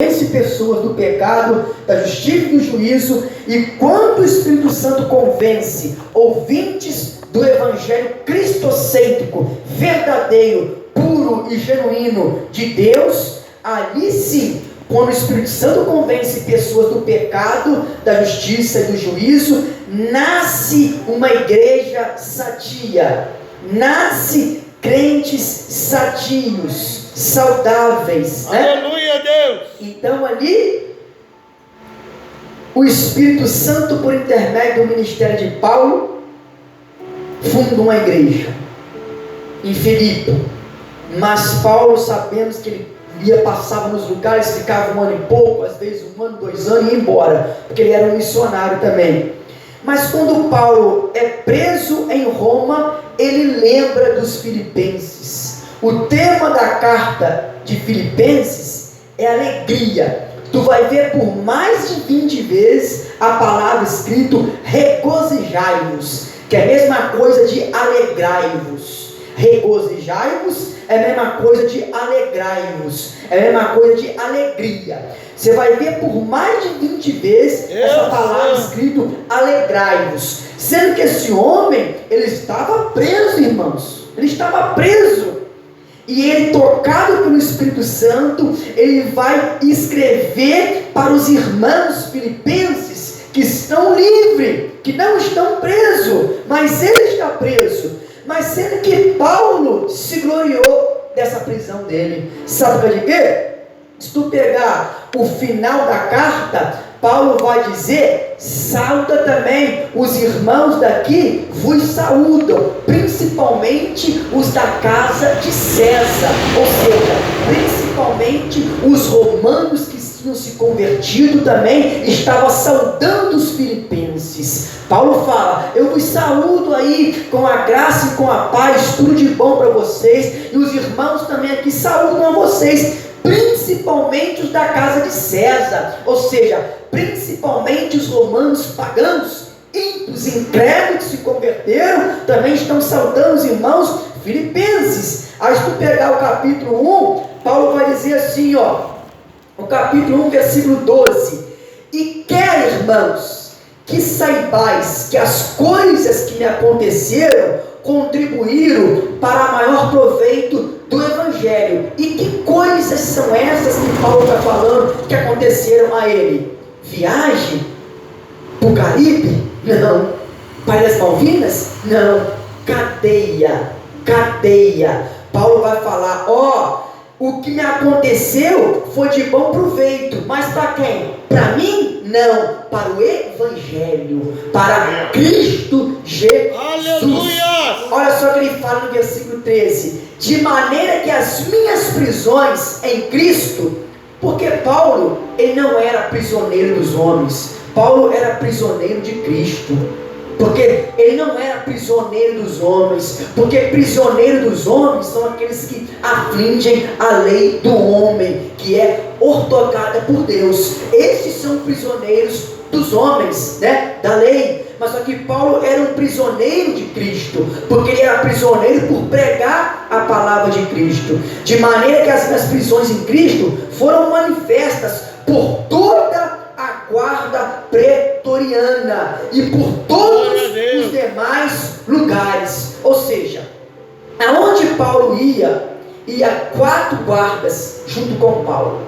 convence pessoas do pecado, da justiça e do juízo. E quando o Espírito Santo convence ouvintes do Evangelho cristocêntrico, verdadeiro, puro e genuíno de Deus, ali sim, quando o Espírito Santo convence pessoas do pecado, da justiça e do juízo, nasce uma igreja sadia, nasce crentes sadios, saudáveis, né? Aleluia, Deus! Então ali, o Espírito Santo, por intermédio do ministério de Paulo, funda uma igreja em Filipe. Mas Paulo, sabemos que ele passava nos lugares, ficava 1 ano e pouco, às vezes 1 ano, 2 anos e ia embora, porque ele era um missionário também. Mas quando Paulo é preso em Roma, ele lembra dos filipenses. O tema da carta de Filipenses é alegria. Tu vai ver por mais de 20 vezes a palavra escrito regozijai-vos, que é a mesma coisa de alegrai-vos. Regozijai-vos é a mesma coisa de alegrai-vos, é a mesma coisa de alegria. Você vai ver por mais de 20 vezes essa palavra escrito alegrai-vos, sendo que esse homem, ele estava preso, irmãos, ele estava preso, e ele, tocado pelo Espírito Santo, ele vai escrever para os irmãos filipenses que estão livres, que não estão presos, mas ele está preso. Mas sendo que Paulo se gloriou dessa prisão dele. Sabe de quê? Se tu pegar o final da carta, Paulo vai dizer: sauda também os irmãos daqui, vos saúdam, principalmente os da casa de César. Ou seja, principalmente os romanos que tinham se convertido também estavam saudando os filipenses. Paulo fala: eu vos saúdo aí com a graça e com a paz, tudo de bom para vocês, e os irmãos também aqui saúdam a vocês, principalmente os da casa de César. Ou seja, principalmente os romanos pagãos, ímpios, incrédulos que se converteram, também estão saudando os irmãos filipenses. Aí se tu pegar o capítulo 1, Paulo vai dizer assim, no capítulo 1, versículo 12: e quer, irmãos, que saibais que as coisas que me aconteceram contribuíram para maior proveito do Evangelho. E que coisas são essas que Paulo está falando que aconteceram a ele? Viagem para o Caribe? Não. Para as Malvinas? Não. Cadeia. Paulo vai falar: o que me aconteceu foi de bom proveito, mas para quem? Para mim? Não, para o Evangelho, para Cristo Jesus. Aleluia! Olha só o que ele fala no versículo 13: de maneira que as minhas prisões em Cristo, porque Paulo, ele não era prisioneiro dos homens, Paulo era prisioneiro de Cristo. Porque ele não era prisioneiro dos homens, porque prisioneiro dos homens são aqueles que afligem a lei do homem, que é ortogada por Deus. Esses são prisioneiros dos homens, né, da lei. Mas só que Paulo era um prisioneiro de Cristo, porque ele era prisioneiro por pregar a palavra de Cristo, de maneira que as minhas prisões em Cristo foram manifestas por toda a guarda pretoriana e por todos os demais lugares. Ou seja, aonde Paulo ia 4 guardas junto com Paulo.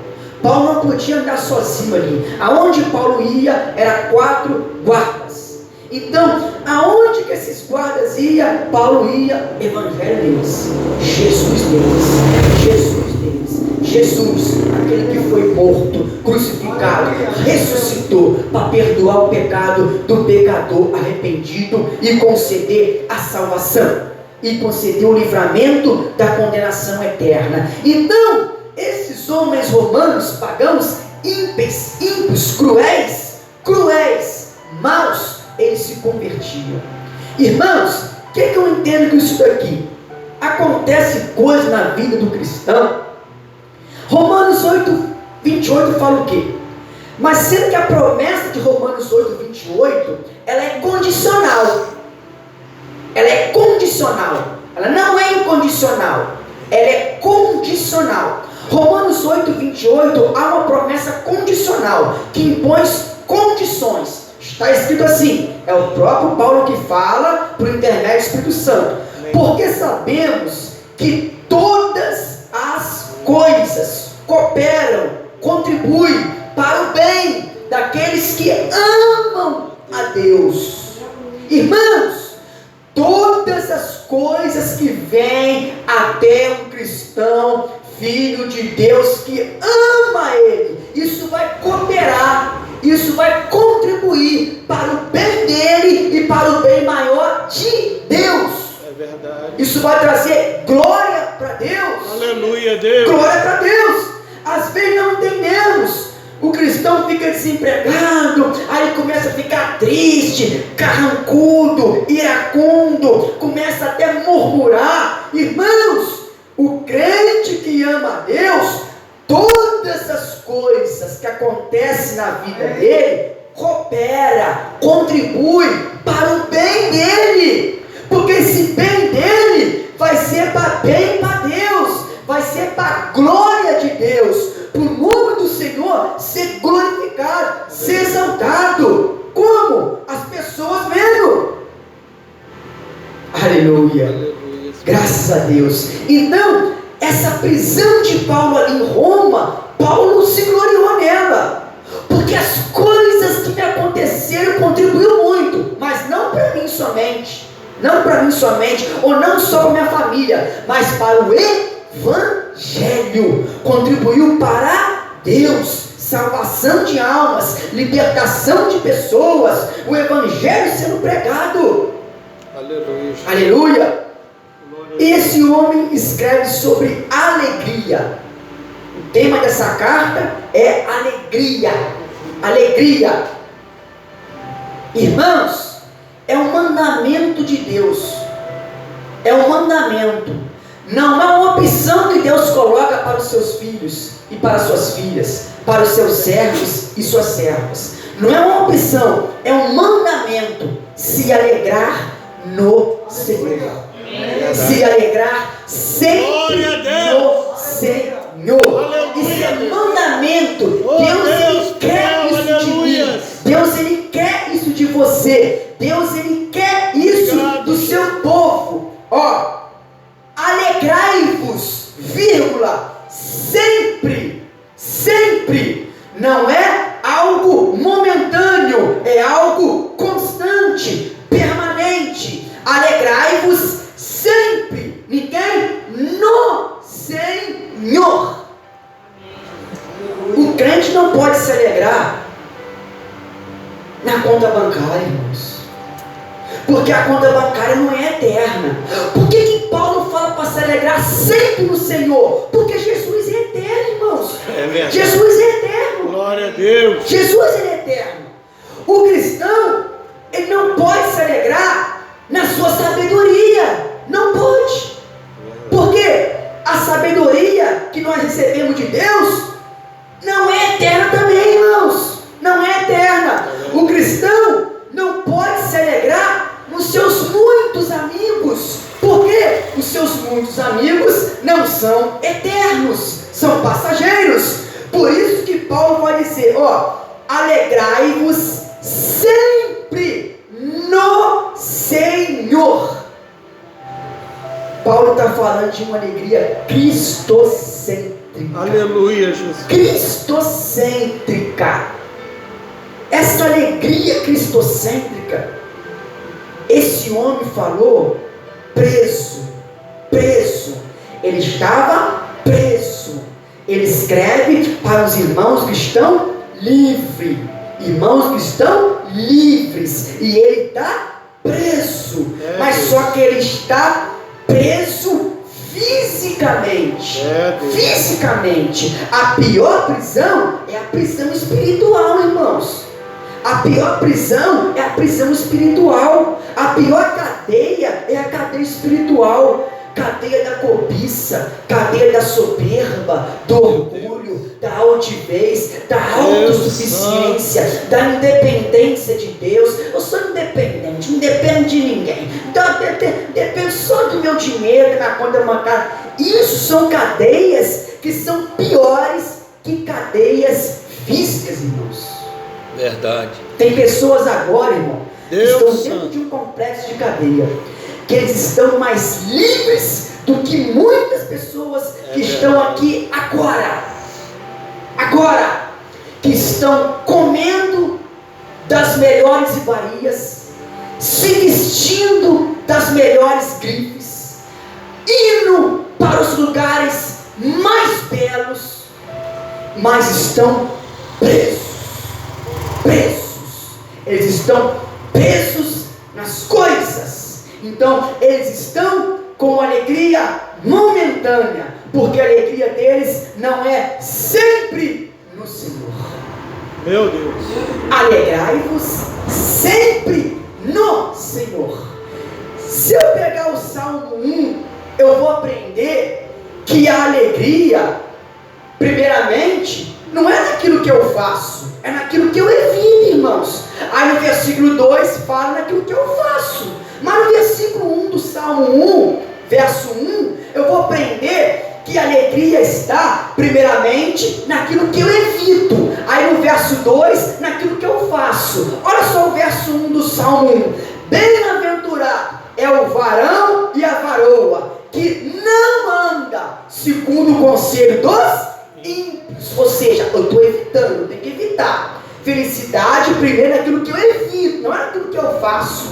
Paulo não podia andar sozinho ali. Aonde Paulo ia, era 4 guardas. Então, aonde que esses guardas iam, Paulo ia, evangelho deles, Jesus deles, Jesus, aquele que foi morto, crucificado, ressuscitou para perdoar o pecado do pecador arrependido e conceder a salvação, e conceder o livramento da condenação eterna. Então, esses homens romanos, pagãos, ímpios, cruéis, maus, eles se convertiam. Irmãos, o que eu entendo com isso daqui? Acontece coisa na vida do cristão. Romanos 8, 28 fala o quê? Mas sendo que a promessa de Romanos 8, 28, ela é condicional. Ela não é incondicional, ela é condicional. Romanos 8:28 há uma promessa condicional que impõe condições. Está escrito assim, é o próprio Paulo que fala por intermédio do Espírito Santo. Porque sabemos que todas as coisas cooperam, contribuem para o bem daqueles que amam a Deus. Irmãos, todas as coisas que vêm até um cristão, filho de Deus que ama Ele, isso vai cooperar, isso vai contribuir para o bem dele e para o bem maior de Deus. É verdade. Isso vai trazer glória para Deus. Aleluia, Deus. Glória para Deus. Às vezes não entendemos. O cristão fica desempregado, aí começa a ficar triste, carrancudo, iracundo, começa até a murmurar. Irmãos, o crente que ama a Deus, todas as coisas que acontecem na vida dele, coopera, contribui para o bem dele, porque esse bem dele vai ser para bem para Deus, vai ser para a glória de Deus, para o nome do Senhor ser glorificado, ser exaltado. Como? As pessoas vendo. Aleluia. Aleluia. Graças a Deus. Então, essa prisão de Paulo ali em Roma, Paulo se gloriou nela, porque as coisas que me aconteceram contribuíram muito, mas não para mim somente, não para mim somente, ou não só para minha família, mas para o Evangelho, contribuiu para Deus, salvação de almas, libertação de pessoas, o Evangelho sendo pregado. Aleluia. Aleluia. Esse homem escreve sobre alegria. O tema dessa carta é alegria. Alegria. Irmãos, é um mandamento de Deus. É um mandamento. Não é uma opção que Deus coloca para os seus filhos e para as suas filhas, para os seus servos e suas servas. Não é uma opção, é um mandamento. Se alegrar no Senhor. Se alegrar sempre no Senhor. Isso é mandamento. Deus ele quer isso de mim. Deus ele quer isso de você. Deus ele quer isso do seu povo. Ó, alegrai-vos, vírgula, sempre, sempre. Não é algo momentâneo, é algo constante, permanente. Alegrai-vos sempre, ninguém, no Senhor. O crente não pode se alegrar na conta bancária, irmãos, porque a conta bancária não é eterna. Por que Paulo fala para se alegrar sempre no Senhor? Porque Jesus é eterno, irmãos. É verdade. Jesus é eterno. Glória a Deus. Jesus ele é eterno. O cristão, ele não pode se alegrar na sua sabedoria. Não pode. Porque a sabedoria que nós recebemos de Deus não é eterna também, irmãos. Não é eterna. O cristão não pode se alegrar nos seus muitos amigos, porque os seus muitos amigos não são eternos, são passageiros. Por isso que Paulo vai dizer, ó, alegrai-vos sempre no Senhor. Paulo está falando de uma alegria cristocêntrica. Aleluia, Jesus. Cristocêntrica. Essa alegria cristocêntrica, esse homem falou preso. Ele estava preso. Ele escreve para os irmãos que estão livres. Irmãos que estão livres. E ele está preso. Mas só que ele está preso fisicamente. Fisicamente. A pior prisão é a prisão espiritual, irmãos. A pior prisão é a prisão espiritual. A pior cadeia é a cadeia espiritual. cadeia da cobiça, cadeia da soberba, do orgulho, da altivez, da autossuficiência, da independência de Deus. Eu sou independente, não dependo de ninguém, dependo só do meu dinheiro, da conta bancária. Isso são cadeias que são piores que cadeias físicas, irmãos. Verdade. Tem pessoas agora, irmão, que Deus estão dentro de um complexo de cadeia, que eles estão mais livres do que muitas pessoas que estão aqui agora, que estão comendo das melhores iguarias, se vestindo das melhores grifes, indo para os lugares mais belos, mas estão presos. Eles estão presos nas coisas. Então eles estão com alegria momentânea, porque a alegria deles não é sempre no Senhor. Meu Deus. Alegrai-vos sempre no Senhor. Se eu pegar o Salmo 1, eu vou aprender que a alegria, primeiramente, não é naquilo que eu faço, é naquilo que eu evito, irmãos. Aí no versículo 2 fala naquilo que eu faço, mas no versículo 1 do Salmo 1, verso 1, eu vou aprender que a alegria está primeiramente naquilo que eu evito. Aí no verso 2, naquilo que eu faço. Olha só o verso 1 do Salmo 1: bem-aventurado é o varão e a varoa que não anda segundo o conselho dos ímpios. Ou seja, eu estou evitando, eu tenho que evitar. Felicidade primeiro é aquilo que eu evito, não é aquilo que eu faço.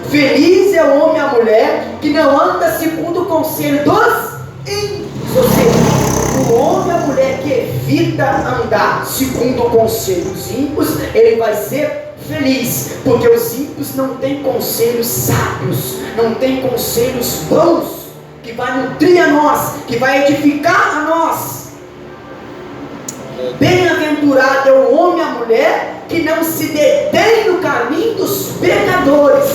Feliz é o homem e a mulher que não anda segundo o conselho dos ímpios. Ou seja, o homem e a mulher que evita andar segundo o conselho dos ímpios, ele vai ser feliz, porque os ímpios não têm conselhos sábios, não têm conselhos bons, que vai nutrir a nós, que vai edificar a nós. Bem-aventurado é o homem e a mulher que não se detém no caminho dos pecadores,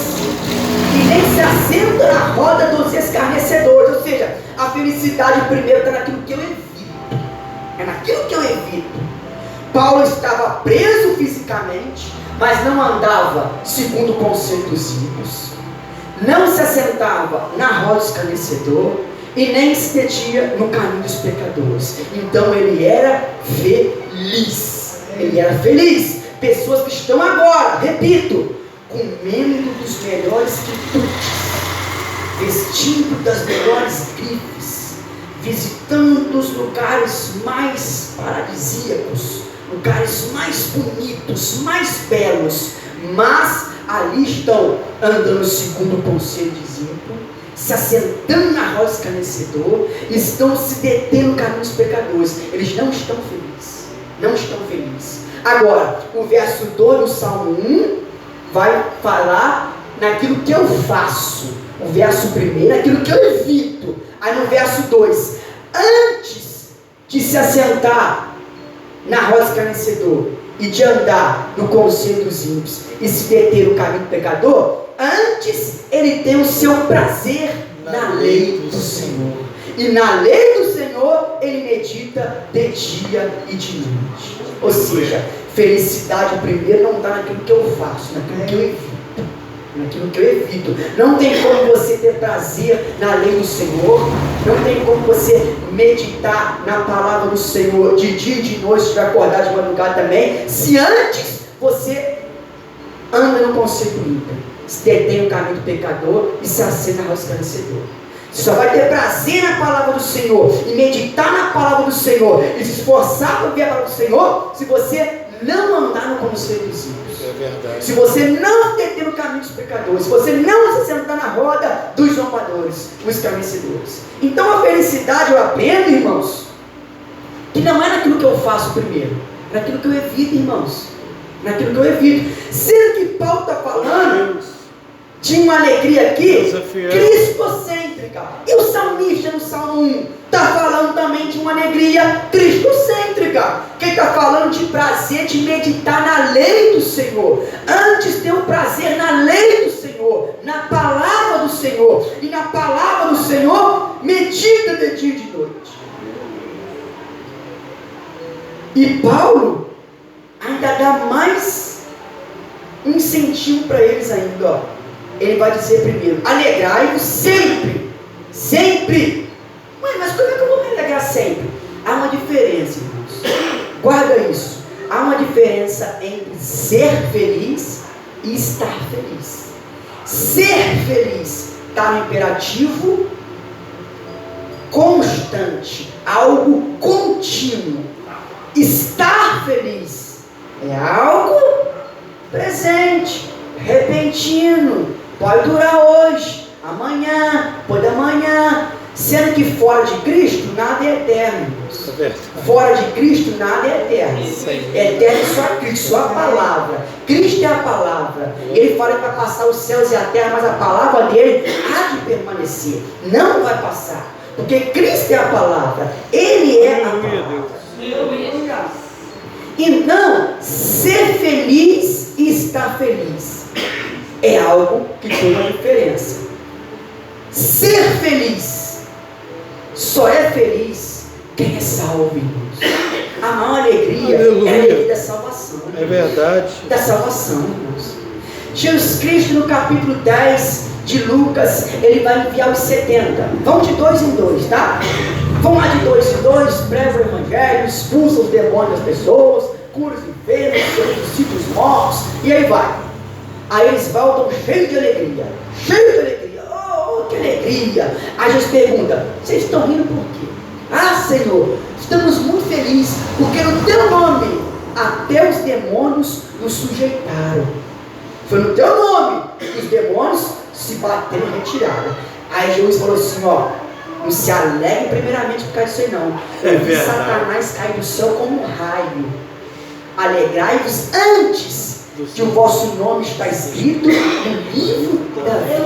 e nem se assenta na roda dos escarnecedores. Ou seja, a felicidade primeiro está naquilo que eu evito. É naquilo que eu evito. Paulo estava preso fisicamente, mas não andava segundo o conselho dos ímpios, não se assentava na roda do escarnecedor e nem se detinha no caminho dos pecadores. Então ele era feliz. Ele era feliz. Pessoas que estão agora, repito, comendo dos melhores quitutes, vestindo das melhores grifes, visitando os lugares mais paradisíacos, lugares mais bonitos, mais belos, mas ali estão andando segundo o conselho de ímpio, se assentando na roda escarnecedor, estão se detendo no caminho dos pecadores. Eles não estão felizes, não estão felizes. Agora, o verso 2 do Salmo 1 vai falar naquilo que eu faço. O verso 1 é aquilo que eu evito. Aí no verso 2, antes de se assentar na roda escarnecedor e de andar no conselho dos ímpios e se deter no caminho do pecador, antes ele tem o seu prazer na lei do Senhor. E na lei do Senhor ele medita de dia e de noite. Ou seja, felicidade primeiro não está naquilo que eu faço, naquilo que eu evito. Naquilo que eu evito. Não tem como você ter prazer na lei do Senhor, não tem como você meditar na palavra do Senhor de dia e de noite, se vai acordar de madrugada também, se antes você anda no conselho ímpio, se detém no caminho do pecador e se assenta na roda escarnecedor. Você só vai ter prazer na palavra do Senhor e meditar na palavra do Senhor e se esforçar para ver a palavra do Senhor, se você não andar no conselho dos ímpios. É verdade. Se você não se deter no caminho dos pecadores, se você não se sentar na roda dos zombadores, dos escarnecedores. Então a felicidade eu aprendo, irmãos, que não é naquilo que eu faço primeiro, é naquilo que eu evito, irmãos. Naquilo que eu evito. Sendo que Paulo está falando de uma alegria aqui cristocêntrica. E o salmista no Salmo 1 está falando também de uma alegria cristocêntrica, que está falando de prazer de meditar na lei do Senhor. Antes ter o prazer na lei do Senhor, na palavra do Senhor. E na palavra do Senhor medita de dia e de noite. E Paulo ainda dá mais um incentivo para eles ainda, ó. Ele vai dizer primeiro: alegrai-vos sempre, sempre. Mas como é que eu vou me alegrar sempre? Há uma diferença, irmãos. Guarda isso. Há uma diferença entre ser feliz e estar feliz. Ser feliz está no imperativo constante, algo contínuo. Estar feliz é algo presente, repentino, pode durar hoje, amanhã, depois da manhã. Sendo que fora de Cristo nada é eterno. Fora de Cristo nada é eterno. Eterno é só Cristo, só a palavra. Cristo é a palavra. Ele fala que vai passar os céus e a terra, mas a palavra dele há de permanecer. Não vai passar. Porque Cristo é a palavra. Ele é a palavra. Então, ser feliz e estar feliz é algo que tem uma diferença. Ser feliz só é feliz quem é salvo, irmãos. A maior alegria é a alegria da salvação. É verdade. Da salvação, irmãos. Jesus Cristo, no capítulo 10 de Lucas, ele vai enviar os 70. Vão de 2 em 2, tá? Vão lá de 2 em 2, pregam o evangelho, expulsam os demônios das pessoas, curam os enfermos, ressuscitam os mortos, e aí vai. Aí eles voltam cheios de alegria. Cheios de alegria. Que alegria! Aí Jesus pergunta: vocês estão rindo por quê? Ah, Senhor, estamos muito felizes, porque no teu nome até os demônios nos sujeitaram. Foi no teu nome que os demônios se bateram em retirada. Aí Jesus falou assim: ó, não se alegre primeiramente por causa disso aí não. Eu vi Satanás cair do céu como um raio. Alegrai-vos antes que o vosso nome está escrito no livro da vida.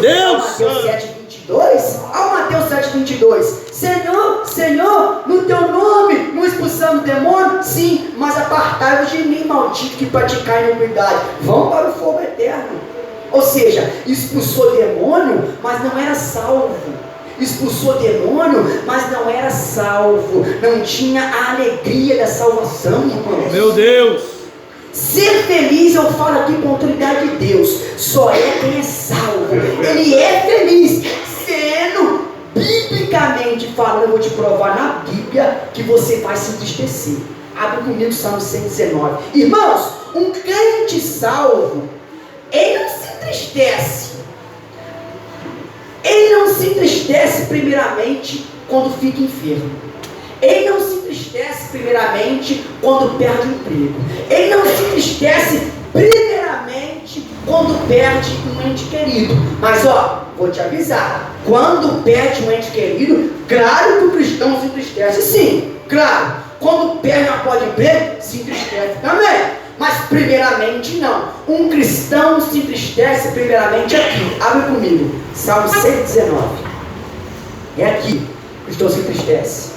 Deus! Mateus 7:22. Ao Mateus 7:22. Senhor, no teu nome não expulsamos demônio? Sim, mas apartai-vos de mim, maldito, que praticai iniquidade. Vão para o fogo eterno. Ou seja, expulsou demônio, mas não era salvo. Expulsou demônio, mas não era salvo. Não tinha a alegria da salvação, irmãos. Meu Deus! Ser feliz, eu falo aqui com a autoridade de Deus, só é quem é salvo. Ele é feliz, sendo biblicamente falando. Eu vou te provar na Bíblia que você vai se entristecer. Abre comigo Salmo 119. Irmãos, um crente salvo, ele não se entristece. Ele não se entristece primeiramente quando fica enfermo. Ele não se entristece primeiramente quando perde o emprego. Ele não se entristece primeiramente quando perde um ente querido. Mas ó, vou te avisar, quando perde um ente querido, claro que o cristão se entristece, sim, claro. Quando perde uma porta de emprego, se entristece também. Mas primeiramente não. Um cristão se entristece primeiramente aqui. Abre comigo, Salmo 119. É aqui, o cristão se entristece.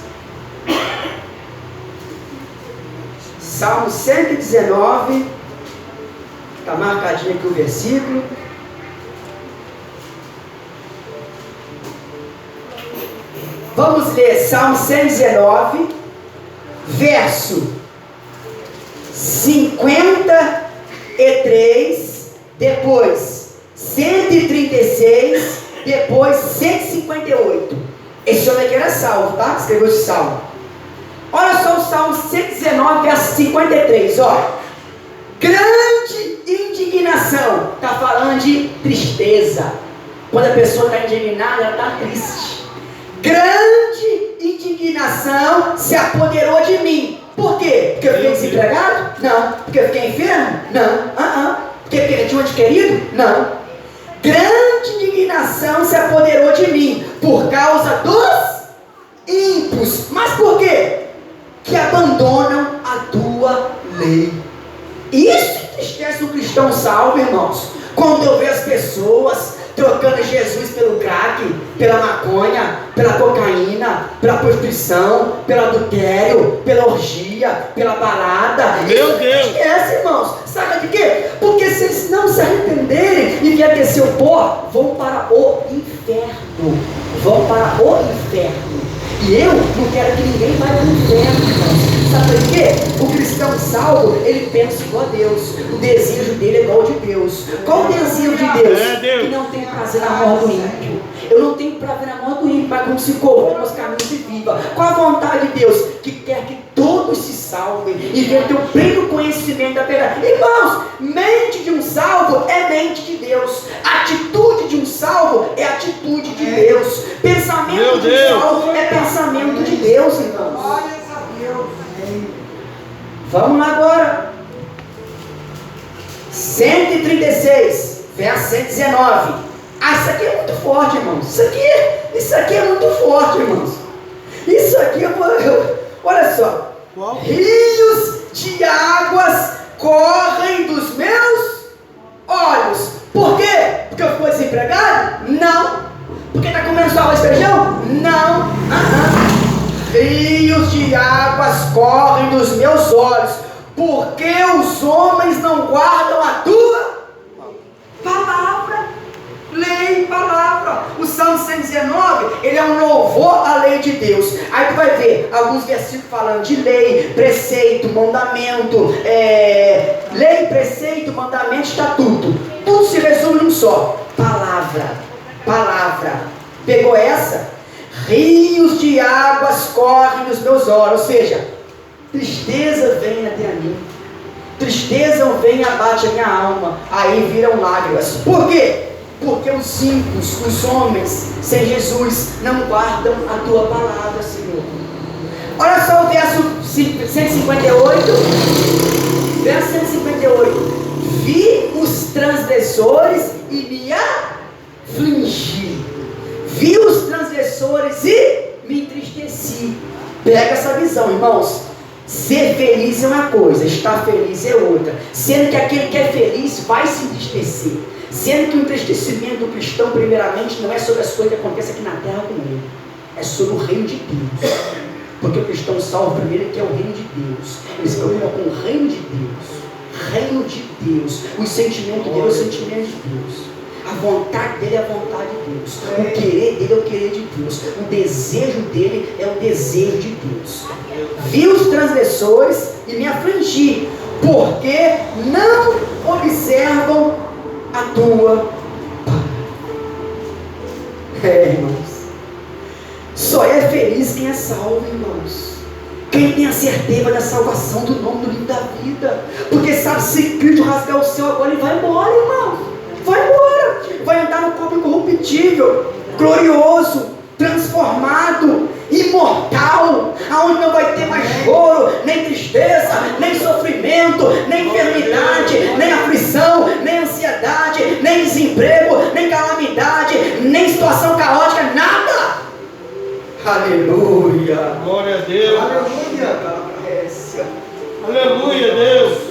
Salmo 119, está marcadinho aqui o versículo. Vamos ler Salmo 119, verso 53, depois 136, depois 158. Esse homem aqui era salvo, tá? Escreveu esse salmo. Olha só o Salmo 119, verso 53, ó. Grande indignação. Está falando de tristeza. Quando a pessoa está indignada, ela está triste. Grande indignação se apoderou de mim. Por quê? Porque eu fiquei desempregado? Não. Porque eu fiquei enfermo? Não. Porque eu perdi um ente querido? Não. Grande indignação se apoderou de mim por causa dos ímpios. Mas por quê? Que abandonam a tua lei. Isso entristece o cristão salvo, irmãos. Quando eu vejo as pessoas trocando Jesus pelo crack, pela maconha, pela cocaína, pela prostituição, pelo adultério, pela orgia, pela balada. Meu Deus! Esquece, irmãos. Sabe de quê? Porque se eles não se arrependerem e vier descer o pó, vão para o inferno. vão para o inferno. E eu não quero que ninguém vá para o inferno, irmãos. Sabe por quê? O cristão salvo, ele pensa igual a Deus. O desejo dele é igual ao de Deus. Qual o desejo de Deus? Que não tem prazer na morte do ímpio. Eu não tenho prazer na morte do ímpio, mas como se corrompa os caminhos e viva. Qual a vontade de Deus? Que quer que todos se salvem e venham ter o pleno conhecimento da verdade. Irmãos, mente de um salvo é mente de Deus. Atitude de um salvo é atitude de Deus. Pensamento de um salvo é pensamento de Deus, irmãos. Vamos lá agora. 136, verso 119. Isso aqui é muito forte, irmãos. Isso aqui é muito forte, irmãos. Isso aqui, olha só. Qual? Rios de águas correm dos meus olhos. Por quê? Porque eu fui desempregado? Não. Porque está comendo só arroz e feijão? Não. Rios de águas correm dos meus olhos, porque os homens não guardam a tua palavra. Lei, palavra. O Salmo 119, ele é um louvor à lei de Deus. Aí tu vai ver alguns versículos falando de lei, preceito, mandamento, lei, preceito, mandamento, estatuto. Tudo se resume num só: palavra, palavra. Pegou essa? Rios de águas correm nos meus olhos. Ou seja, tristeza vem até a mim, tristeza vem e abate a minha alma, aí viram lágrimas. Por quê? Porque os ímpios, os homens sem Jesus, não guardam a tua palavra, Senhor. Olha só o verso 158. Verso 158. Vi os transgressores e me afligi. Vi os transgressores e me entristeci. Pega essa visão, irmãos. Ser feliz é uma coisa, estar feliz é outra. Sendo que aquele que é feliz vai se entristecer. Sendo que o entristecimento do cristão, primeiramente, não é sobre as coisas que acontecem aqui na terra com ele, é sobre o reino de Deus. Porque o cristão salvo primeiro que é o reino de Deus. Ele se preocupa com o reino de Deus. Reino de Deus. O sentimento dele é o sentimento de Deus. A vontade dele é a vontade de Deus. O querer dele é o querer de Deus. O desejo dele é o desejo de Deus. Vi os transgressores e me afligi, porque não observam a tua palavra. Irmãos, só é feliz quem é salvo, irmãos. Quem tem a certeza da salvação do nome do livro da vida. Porque sabe, se Cristo rasgar o céu agora, ele vai embora, irmão. Vai embora. Vai andar no corpo incorruptível, glorioso, transformado, imortal, aonde não vai ter mais choro, nem tristeza, nem sofrimento, nem enfermidade, nem aflição, nem ansiedade, nem desemprego, nem calamidade, nem situação caótica, nada. Aleluia. Glória a Deus. Aleluia. Aleluia, Deus.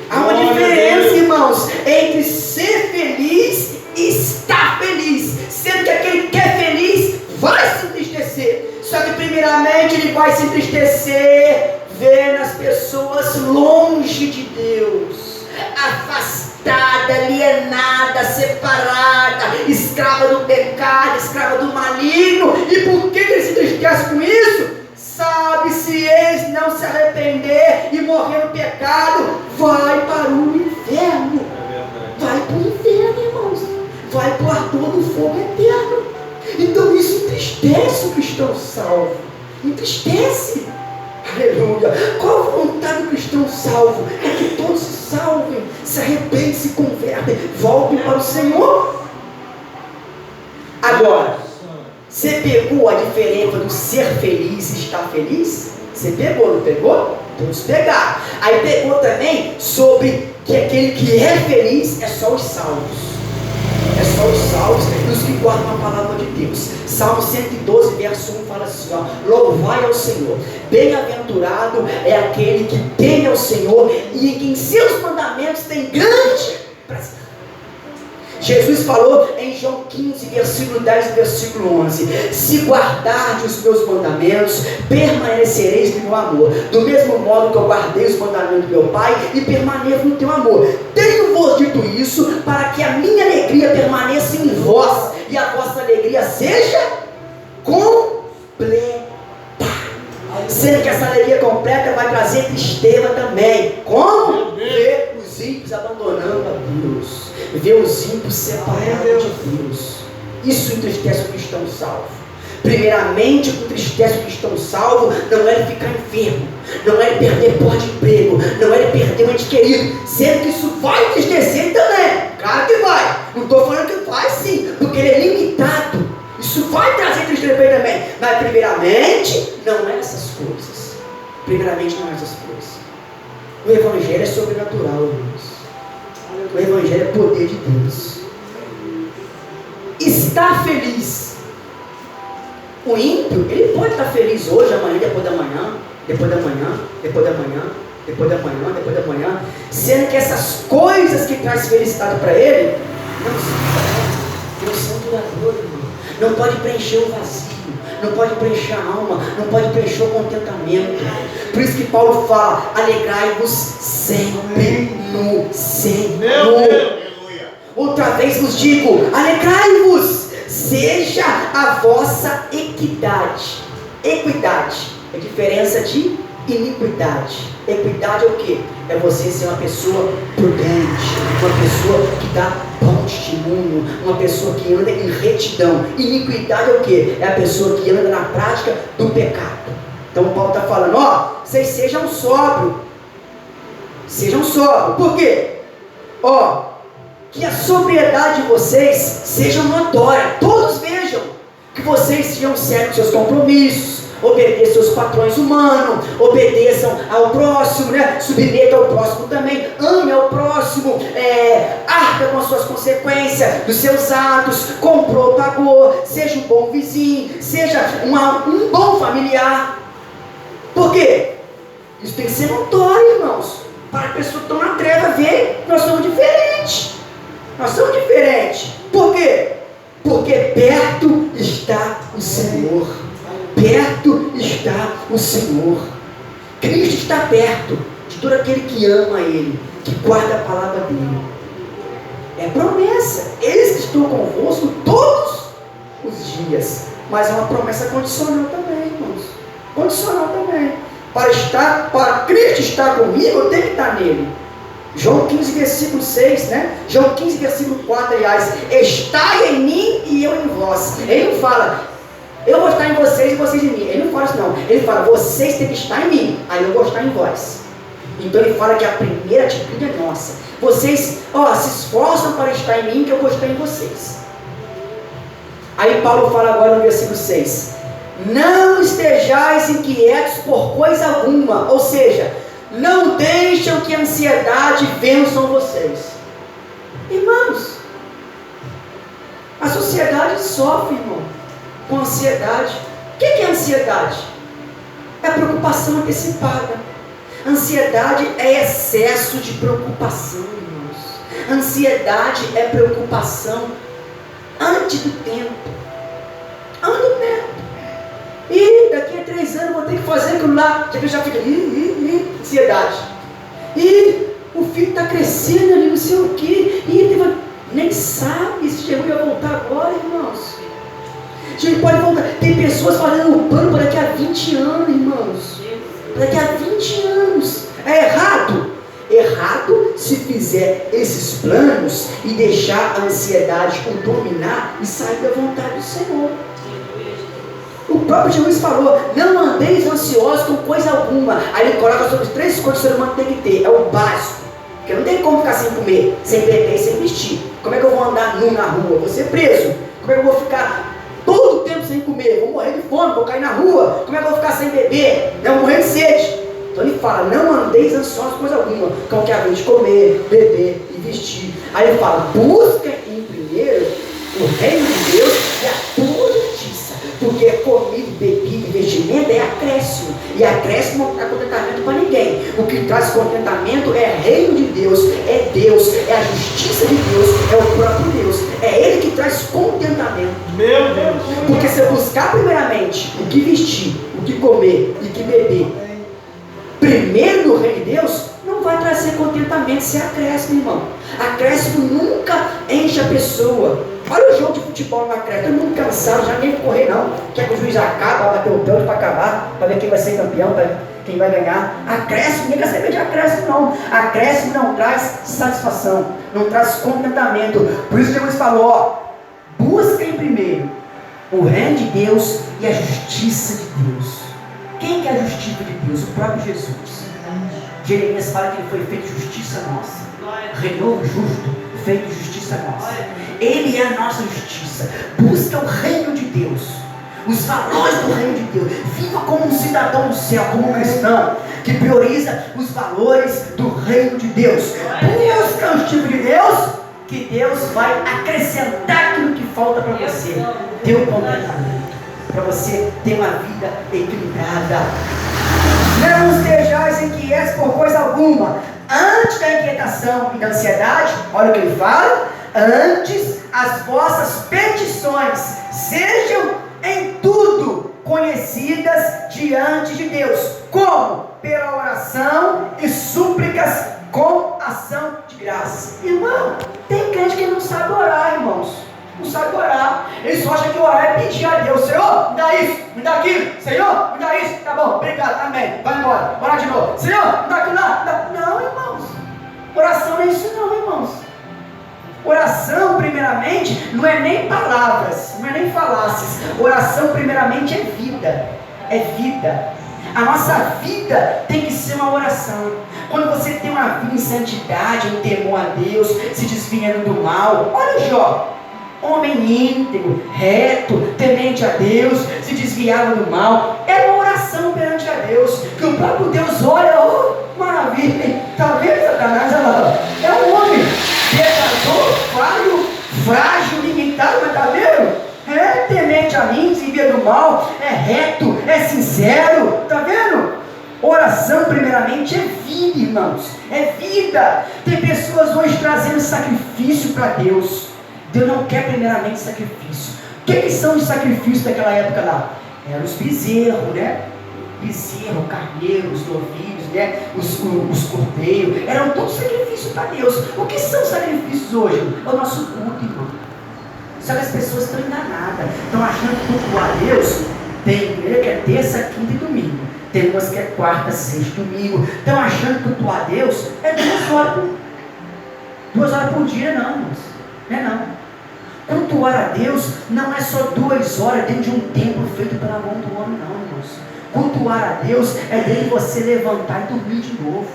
Há uma diferença, irmãos, entre ser feliz e estar feliz. Sendo que aquele que é feliz vai se entristecer. Só que primeiramente ele vai se entristecer vendo as pessoas longe de Deus, afastada, alienada, separada, escrava do pecado, escrava do maligno. E por que ele se entristece com isso? Sabe, se eles não se arrepender e morrer no pecado, vai para o inferno. Vai para o inferno, irmãos. Vai para o ardor do fogo eterno. Então isso entristece o cristão salvo. Entristece. Aleluia. Qual a vontade do cristão salvo? É que todos se salvem, se arrependem, se convertem, voltem para o Senhor. Agora, você pegou a diferença do ser feliz e estar feliz? Você pegou, não pegou? Todos pegaram. Aí pegou também sobre que aquele que é feliz é só os salvos. É só os salvos e os que guardam a palavra de Deus. Salmo 112, verso 1 fala assim, ó: louvai ao Senhor, bem-aventurado é aquele que teme ao Senhor e que em seus mandamentos tem grande prazer. Jesus falou em João 15, versículo 10 e versículo 11: se guardardes os meus mandamentos, permanecereis no meu amor, do mesmo modo que eu guardei os mandamentos do meu Pai e permaneço no teu amor. Tenho-vos dito isso para que a minha alegria permaneça em vós e a vossa alegria seja completa. Sendo que essa alegria completa vai trazer tristeza também. Como? Ver os ímpios abandonando a Deus, ver os ímpios separados de Deus. Isso entristece o cristão salvo. Primeiramente, o que entristece o cristão salvo não é ele ficar enfermo, não é ele perder porra de emprego, não é ele perder um ente querido, sendo que isso vai entristecer também. Claro que vai. Não estou falando que vai sim, porque ele é limitado. Isso vai trazer tristeza para ele também. Mas primeiramente, não é essas coisas. Primeiramente não é essas coisas. O Evangelho é sobrenatural, irmãos. O Evangelho é poder de Deus. Está feliz. O ímpio, ele pode estar feliz hoje, amanhã, depois da manhã, depois da manhã, depois da manhã, depois da manhã, depois da manhã, sendo que essas coisas que trazem felicidade para ele não são duradouras, irmão. Não pode preencher o vazio, não pode preencher a alma, não pode preencher o contentamento. Por isso que Paulo fala: alegrai-vos sempre no Senhor. Outra vez vos digo: alegrai-vos, seja a vossa equidade. Equidade é diferença de iniquidade. Equidade é o que? É você ser uma pessoa prudente, uma pessoa que dá bom testemunho, uma pessoa que anda em retidão. Iniquidade é o que? É a pessoa que anda na prática do pecado. Então Paulo está falando: ó, vocês sejam sóbrios. Sejam sóbrios. Por quê? Ó, que a sobriedade de vocês seja notória. Todos vejam que vocês sejam sérios com seus compromissos, obedeçam aos patrões humanos, obedeçam ao próximo, né? Submetam ao próximo também, ame ao próximo, arca com as suas consequências dos seus atos, comprou, pagou, seja um bom vizinho, seja um bom familiar. Por quê? Isso tem que ser notório, irmãos, para a pessoa que está na treva ver que nós somos diferentes. Nós somos diferentes. Por quê? Porque perto está o Senhor. Perto está o Senhor. Cristo está perto de todo aquele que ama Ele, que guarda a palavra dEle. É promessa. Eles que estão convosco todos os dias. Mas é uma promessa condicional também, irmãos. Condicional também. Para Cristo estar comigo, eu tenho que estar nele. João 15, versículo 6, né? João 15, versículo 4, aliás: estai em mim e eu em vós. Ele não fala: eu vou estar em vocês e vocês em mim. Ele não fala isso não. Ele fala: vocês têm que estar em mim, aí eu vou estar em vós. Então ele fala que a primeira atitude é nossa. Vocês, se esforçam para estar em mim, que eu vou estar em vocês. Aí Paulo fala agora no versículo 6: não estejais inquietos por coisa alguma. Ou seja, não deixem que a ansiedade vençam vocês. Irmãos, a sociedade sofre, irmão, com ansiedade. O que é ansiedade? É preocupação antecipada. Ansiedade é excesso de preocupação, irmãos. Ansiedade é preocupação antes do tempo. Antes do tempo. E daqui a 3 anos eu vou ter que fazer aquilo lá. Já fica ansiedade. E o filho está crescendo ali, não sei o que. E nem sabe se Jesus vai voltar agora, irmãos. Jesus pode voltar. Tem pessoas fazendo o plano para daqui a 20 anos, irmãos. Daqui a 20 anos. É errado? Errado se fizer esses planos e deixar a ansiedade o dominar e sair da vontade do Senhor. O próprio Jesus falou: não andeis ansiosos com coisa alguma. Aí ele coloca sobre 3 coisas que o ser humano tem que ter. É o básico. Porque não tem como ficar sem comer, sem beber, sem vestir. Como é que eu vou andar nu na rua? Vou ser preso. Como é que eu vou ficar todo o tempo sem comer? Vou morrer de fome, vou cair na rua. Como é que eu vou ficar sem beber? Eu vou morrer de sede. Então ele fala: não andeis ansiosos com coisa alguma. Então que a gente comer, beber e vestir. Aí ele fala: busca em primeiro o reino de Deus e a tua justiça. Porque comida, bebida e investimento é acréscimo. E acréscimo não traz contentamento para ninguém. O que traz contentamento é reino de Deus, é a justiça de Deus, é o próprio Deus. É Ele que traz contentamento. Meu Deus. Porque se eu buscar primeiramente o que vestir, o que comer e o que beber, primeiro no reino de Deus, não vai trazer contentamento se é acréscimo, irmão. Acréscimo nunca enche a pessoa. Olha o jogo de futebol no acréscimo, todo mundo cansado, já nem correr não. Quer que o juiz acabe, bater o pênalti para acabar, para ver quem vai ser campeão, para quem vai ganhar. Acréscimo, ninguém quer saber de acréscimo não. Acréscimo não traz satisfação, não traz contentamento. Por isso Jesus falou, ó, busquem primeiro o reino de Deus e a justiça de Deus. Quem que é a justiça de Deus? O próprio Jesus. Jeremias fala que ele foi feito justiça nossa. Reinou justo, feito justiça nossa. Ele é a nossa justiça. Busca o reino de Deus, os valores do reino de Deus. Viva como um cidadão do céu, como um cristão que prioriza os valores do reino de Deus. Busca o estilo de Deus, que Deus vai acrescentar aquilo que falta para você. Teu contentamento, para você ter uma vida equilibrada. Não estejais inquietos por coisa alguma. Antes da inquietação e da ansiedade, olha o que ele fala: antes as vossas petições sejam em tudo conhecidas diante de Deus. Como? Pela oração e súplicas com ação de graça. Irmão, tem crente que não sabe orar, irmãos. Não sabe orar. Ele só acha que orar é pedir a Deus: Senhor, me dá isso, me dá aquilo. Senhor, me dá isso. Tá bom, obrigado, amém. Vai embora, orar de novo. Senhor, me dá aquilo lá. Não, irmãos. Oração não é isso não, irmãos. Oração, primeiramente, não é nem palavras, não é nem falácias. Oração, primeiramente, é vida. É vida. A nossa vida tem que ser uma oração. Quando você tem uma vida em santidade, em temor a Deus, se desviando do mal. Olha Jó. Homem íntegro, reto, temente a Deus, se desviava do mal. É uma oração perante a Deus, que o próprio Deus olha, oh, maravilha, está vendo, Satanás? É um homem pecador, falho, frágil, limitado, mas está vendo? É temente a mim, se desvia do mal, é reto, é sincero, está vendo? Oração primeiramente é vida, irmãos, é vida. Tem pessoas hoje trazendo sacrifício para Deus. Deus não quer primeiramente sacrifício. O que são os sacrifícios daquela época lá? Eram os bezerros, né? Bezerro, carneiros, novilhos, né? Os cordeiros. Eram todos sacrifícios para Deus. O que são sacrifícios hoje? É o nosso culto, irmão. Só que as pessoas estão enganadas. Estão achando que cultuar a Deus tem igreja que é terça, quinta e domingo. Tem umas que é quarta, sexta, domingo. Estão achando que cultuar a Deus é 2 horas por dia, não, irmãos. Não é não. Cultuar a Deus não é só 2 horas dentro de um templo feito pela mão do homem, não, irmãos. Cultuar a Deus é dentro de você levantar e dormir de novo.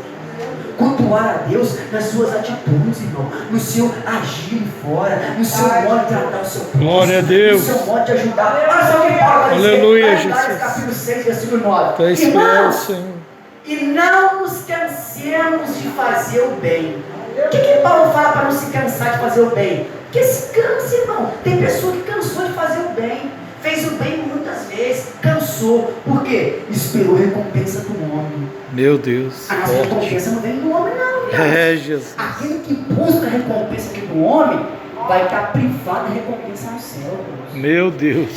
Cultuar a Deus nas suas atitudes, irmão, no seu agir fora, no seu modo de tratar o seu próximo, glória a Deus, no seu modo de ajudar. Olha só o que Paulo vai dizer, aleluia, Jesus. Capítulo 6, versículo 9. Irmãos, e não nos cansemos de fazer o bem. O que Paulo fala para não se cansar de fazer o bem? Que se canse, irmão. Tem pessoa que cansou de fazer o bem, fez o bem muitas vezes, cansou. Por quê? Esperou a recompensa do homem. Meu Deus. A nossa recompensa não vem do homem, não. É, Jesus. Aquele que busca a recompensa aqui do homem vai estar privado da recompensa no céu. Meu Deus.